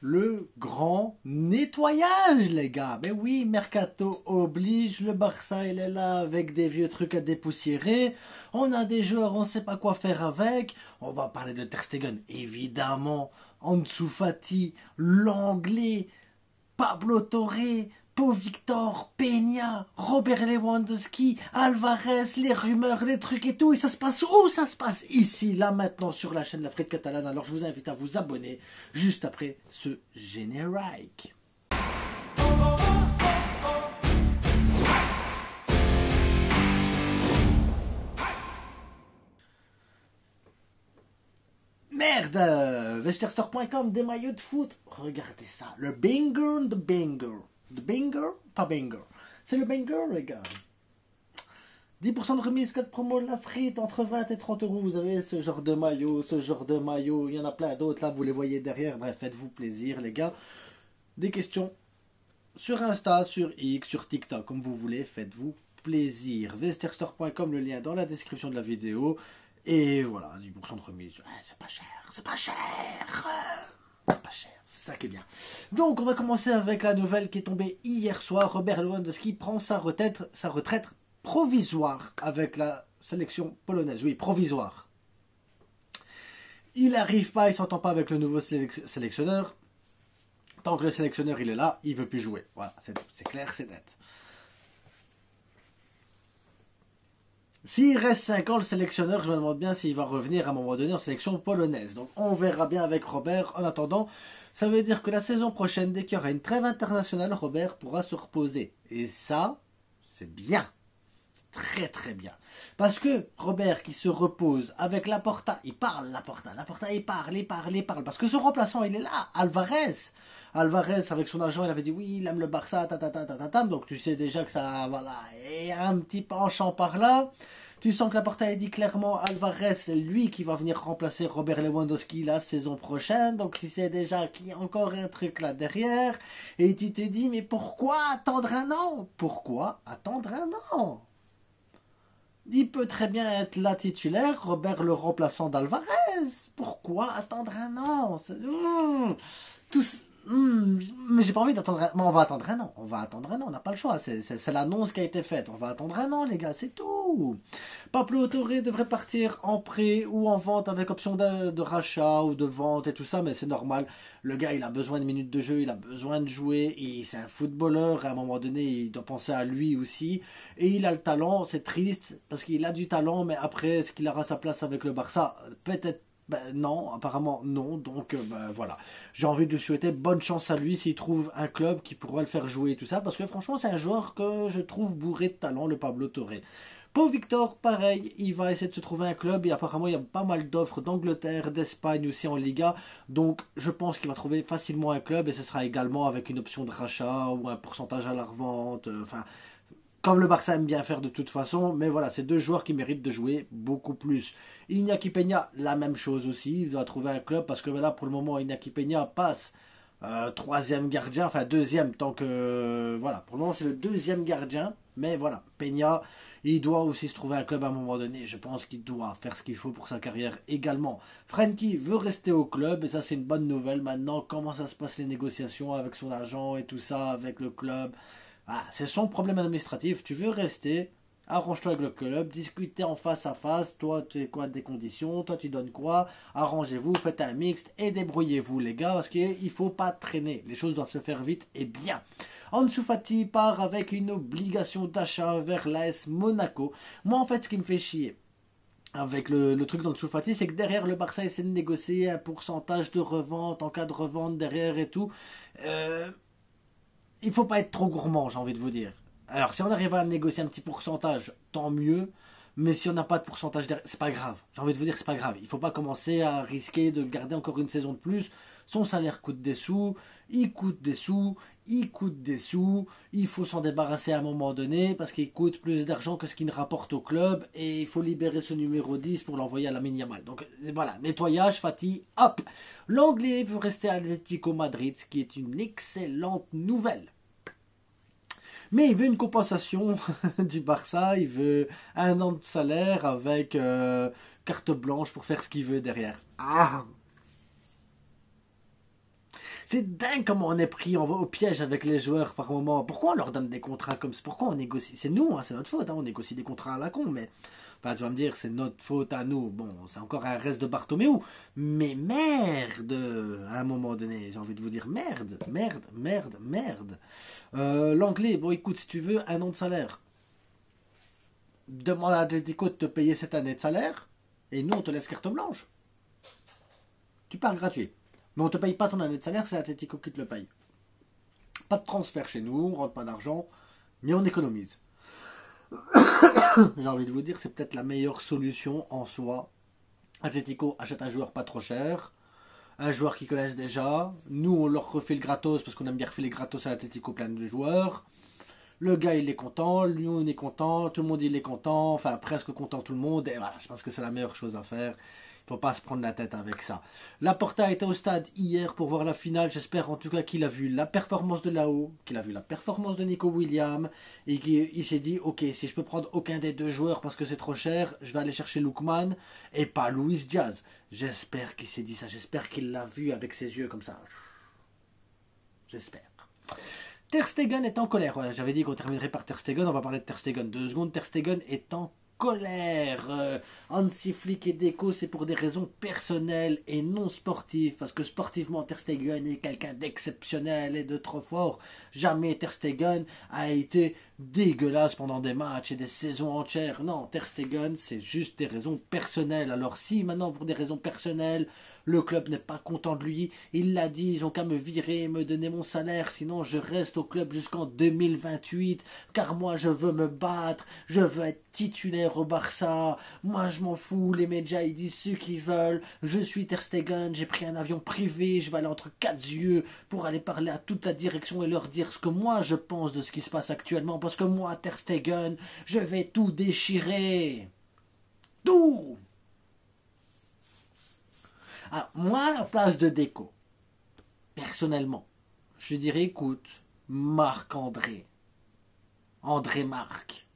le grand nettoyage, les gars. Mais oui, Mercato oblige, le Barça, il est là avec des vieux trucs à dépoussiérer. On a des joueurs, on ne sait pas quoi faire avec. On va parler de Ter Stegen, évidemment. Ansu Fati, l'anglais, Pablo Torre, Pau Victor, Peña, Robert Lewandowski, Alvarez, les rumeurs, les trucs et tout. Et ça se passe où? Ça se passe ici, là, maintenant, sur la chaîne La Frite Catalane. Alors je vous invite à vous abonner juste après ce générique. Merde, Vestiairestore.com, des maillots de foot. Regardez ça, le banger de banger. De banger, pas banger. C'est le banger, les gars. 10% de remise, code promo, la frite, entre 20 et 30 euros. Vous avez ce genre de maillot, ce genre de maillot. Il y en a plein d'autres, là, vous les voyez derrière. Bref, faites-vous plaisir, les gars. Des questions sur Insta, sur X, sur TikTok, comme vous voulez. Faites-vous plaisir. Vestiairestore.com, le lien dans la description de la vidéo. Et voilà, 10% de remise. C'est pas cher, c'est pas cher. C'est pas cher, c'est ça qui est bien. Donc, on va commencer avec la nouvelle qui est tombée hier soir. Robert Lewandowski prend sa retraite provisoire avec la sélection polonaise. Oui, provisoire. Il n'arrive pas, il ne s'entend pas avec le nouveau sélectionneur. Tant que le sélectionneur il est là, il ne veut plus jouer. Voilà, c'est clair, c'est net. S'il reste 5 ans, le sélectionneur, je me demande bien s'il va revenir à un moment donné en sélection polonaise. Donc on verra bien avec Robert. En attendant, ça veut dire que la saison prochaine, dès qu'il y aura une trêve internationale, Robert pourra se reposer. Et ça, c'est bien. C'est très très bien. Parce que Robert qui se repose avec Laporta, il parle Laporta, il parle. Parce que son remplaçant, il est là, Alvarez, avec son agent, il avait dit oui, il aime le Barça, donc tu sais déjà que ça, voilà, et un petit penchant par là. Tu sens que Laporta a dit clairement Alvarez, c'est lui qui va venir remplacer Robert Lewandowski la saison prochaine, donc tu sais déjà qu'il y a encore un truc là derrière, et tu te dis mais pourquoi attendre un an? Pourquoi attendre un an? Il peut très bien être la titulaire, Robert le remplaçant d'Alvarez. Pourquoi attendre un an? Mais j'ai pas envie d'attendre un... Mais on va attendre un an. On n'a pas le choix. C'est l'annonce qui a été faite. On va attendre un an, les gars, c'est tout. Pablo Torre devrait partir en prêt ou en vente avec option de rachat ou de vente et tout ça, mais c'est normal. Le gars, il a besoin de minutes de jeu, il a besoin de jouer, et c'est un footballeur. À un moment donné, il doit penser à lui aussi. Et il a le talent, c'est triste, parce qu'il a du talent, mais après, est-ce qu'il aura sa place avec le Barça? Peut-être. Ben non, apparemment non, donc ben voilà. J'ai envie de lui souhaiter bonne chance à lui s'il trouve un club qui pourra le faire jouer et tout ça, parce que franchement c'est un joueur que je trouve bourré de talent, le Pablo Torre. Pau Victor, pareil, il va essayer de se trouver un club et apparemment il y a pas mal d'offres d'Angleterre, d'Espagne aussi en Liga, donc je pense qu'il va trouver facilement un club et ce sera également avec une option de rachat ou un pourcentage à la revente, enfin... Comme le Barça aime bien faire de toute façon, mais voilà, c'est deux joueurs qui méritent de jouer beaucoup plus. Iñaki Peña, la même chose aussi, il doit trouver un club parce que là, pour le moment, Iñaki Peña passe troisième gardien, enfin deuxième, tant que... voilà, pour le moment, c'est le deuxième gardien, mais voilà, Peña, il doit aussi se trouver un club à un moment donné. Je pense qu'il doit faire ce qu'il faut pour sa carrière également. Frenkie veut rester au club, et ça, c'est une bonne nouvelle. Maintenant, comment ça se passe les négociations avec son agent et tout ça, avec le club? Ah, c'est son problème administratif. Tu veux rester, arrange-toi avec le club, discutez en face à face. Toi, tu es quoi des conditions? Toi, tu donnes quoi? Arrangez-vous, faites un mixte et débrouillez-vous, les gars, parce qu'il ne faut pas traîner. Les choses doivent se faire vite et bien. Ansu Fati part avec une obligation d'achat vers l'AS Monaco. Moi, en fait, ce qui me fait chier avec le truc d'Ansu Fati, c'est que derrière, le Barça essaie de négocier un pourcentage de revente en cas de revente derrière et tout. Il faut pas être trop gourmand, j'ai envie de vous dire. Alors, si on arrive à négocier un petit pourcentage, tant mieux. Mais si on n'a pas de pourcentage derrière, c'est pas grave. J'ai envie de vous dire, c'est pas grave. Il faut pas commencer à risquer de garder encore une saison de plus. Son salaire coûte des sous, il coûte des sous, il coûte des sous. Il faut s'en débarrasser à un moment donné parce qu'il coûte plus d'argent que ce qu'il ne rapporte au club. Et il faut libérer ce numéro 10 pour l'envoyer à la Yamal. Donc voilà, nettoyage, Fati, hop. L'Anglais veut rester à l'Atlético Madrid, ce qui est une excellente nouvelle. Mais il veut une compensation du Barça, il veut un an de salaire avec carte blanche pour faire ce qu'il veut derrière. Ah, C'est dingue comment on est pris au piège avec les joueurs par moment. Pourquoi on leur donne des contrats comme ça? Pourquoi on négocie? C'est nous, hein, c'est notre faute, hein, on négocie des contrats à la con, mais... Enfin, tu vas me dire, c'est notre faute à nous. Bon, c'est encore un reste de Bartomeu. Mais merde, à un moment donné, j'ai envie de vous dire merde, merde, merde, merde. L'anglais, bon écoute, si tu veux un an de salaire, demande à Atletico de te payer cette année de salaire, et nous on te laisse carte blanche. Tu pars gratuit. Mais on ne te paye pas ton année de salaire, c'est l'Atletico qui te le paye. Pas de transfert chez nous, on rentre pas d'argent, mais on économise. J'ai envie de vous dire, c'est peut-être la meilleure solution en soi. Atletico achète un joueur pas trop cher, un joueur qu'ils connaissent déjà. Nous, on leur refait le gratos parce qu'on aime bien refiler gratos à l'Atletico plein de joueurs. Le gars, il est content, lui, on est content, tout le monde, il est content, enfin, presque content tout le monde. Et voilà, je pense que c'est la meilleure chose à faire. Il ne faut pas se prendre la tête avec ça. Laporta était au stade hier pour voir la finale. J'espère en tout cas qu'il a vu la performance de Lao, qu'il a vu la performance de Nico Williams et qu'il s'est dit, ok, si je peux prendre aucun des deux joueurs parce que c'est trop cher, je vais aller chercher Lookman et pas Luis Diaz. J'espère qu'il s'est dit ça. J'espère qu'il l'a vu avec ses yeux comme ça. J'espère. Ter Stegen est en colère. Voilà, j'avais dit qu'on terminerait par Ter Stegen. On va parler de Ter Stegen 2 secondes. Ter Stegen est en colère. Hansi Flick et Deco, c'est pour des raisons personnelles et non sportives. Parce que sportivement, Ter Stegen est quelqu'un d'exceptionnel et de trop fort. Jamais Ter Stegen a été dégueulasse pendant des matchs et des saisons entières. Non, Ter Stegen, c'est juste des raisons personnelles. Alors si maintenant, pour des raisons personnelles, le club n'est pas content de lui, il l'a dit, ils ont qu'à me virer, me donner mon salaire, sinon je reste au club jusqu'en 2028, car moi je veux me battre, je veux être titulaire au Barça, moi je m'en fous, les médias ils disent ce qu'ils veulent, je suis Ter Stegen, j'ai pris un avion privé, je vais aller entre quatre yeux pour aller parler à toute la direction et leur dire ce que moi je pense de ce qui se passe actuellement, parce que moi Ter Stegen, je vais tout déchirer. Tout. Alors, moi, à la place de Deco, personnellement, je dirais, écoute, Marc-André, André-Marc,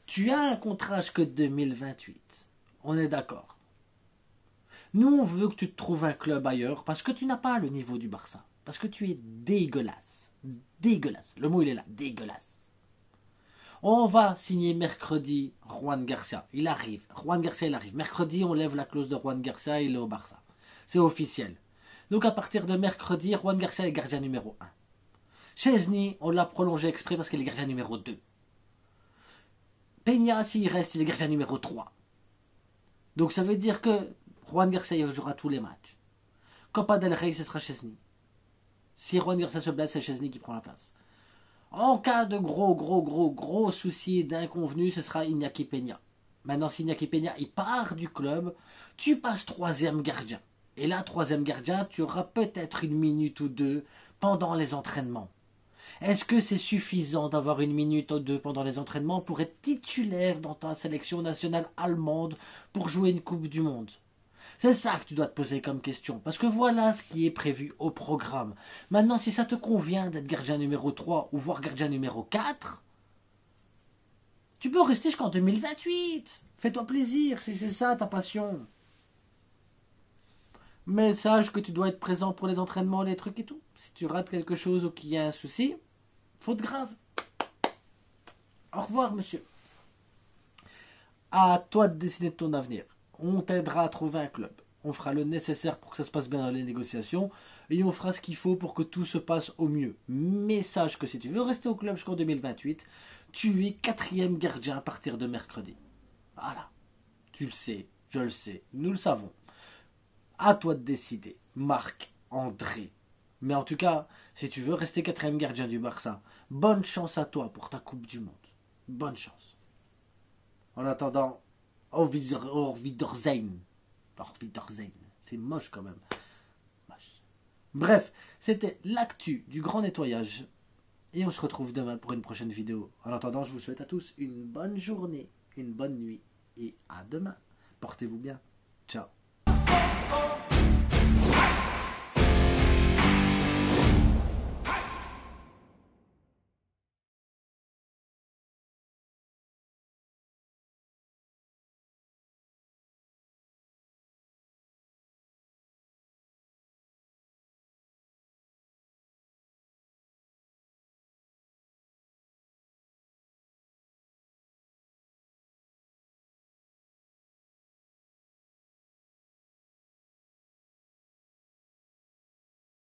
tu as un contrat jusqu'en 2028. On est d'accord. Nous, on veut que tu te trouves un club ailleurs parce que tu n'as pas le niveau du Barça. Parce que tu es dégueulasse. Dégueulasse. Le mot, il est là. Dégueulasse. On va signer mercredi Juan Garcia. Il arrive. Juan Garcia, il arrive. Mercredi, on lève la clause de Juan Garcia, il est au Barça. C'est officiel. Donc à partir de mercredi, Juan Garcia est gardien numéro 1. Chesney, on l'a prolongé exprès parce qu'il est gardien numéro 2. Peña, s'il reste, il est gardien numéro 3. Donc ça veut dire que Juan Garcia jouera tous les matchs. Copa del Rey, ce sera Chesney. Si Juan Garcia se blesse, c'est Chesney qui prend la place. En cas de gros soucis d'inconvenu, ce sera Iñaki Peña. Maintenant, si Iñaki Peña il part du club, tu passes troisième gardien. Et là, troisième gardien, tu auras peut-être une minute ou deux pendant les entraînements. Est-ce que c'est suffisant d'avoir une minute ou deux pendant les entraînements pour être titulaire dans ta sélection nationale allemande pour jouer une Coupe du Monde? C'est ça que tu dois te poser comme question. Parce que voilà ce qui est prévu au programme. Maintenant, si ça te convient d'être gardien numéro 3 ou voire gardien numéro 4, tu peux rester jusqu'en 2028. Fais-toi plaisir si c'est ça ta passion. Mais sache que tu dois être présent pour les entraînements, les trucs et tout. Si tu rates quelque chose ou qu'il y a un souci, faute grave. Au revoir, monsieur. À toi de décider de ton avenir. On t'aidera à trouver un club. On fera le nécessaire pour que ça se passe bien dans les négociations. Et on fera ce qu'il faut pour que tout se passe au mieux. Mais sache que si tu veux rester au club jusqu'en 2028, tu es quatrième gardien à partir de mercredi. Voilà. Tu le sais, je le sais, nous le savons. À toi de décider, Marc-André. Mais en tout cas, si tu veux rester quatrième gardien du Barça, bonne chance à toi pour ta Coupe du Monde. Bonne chance. En attendant, au Wiedersehen. C'est moche quand même. Moche. Bref, c'était l'actu du grand nettoyage. Et on se retrouve demain pour une prochaine vidéo. En attendant, je vous souhaite à tous une bonne journée, une bonne nuit. Et à demain. Portez-vous bien. Ciao.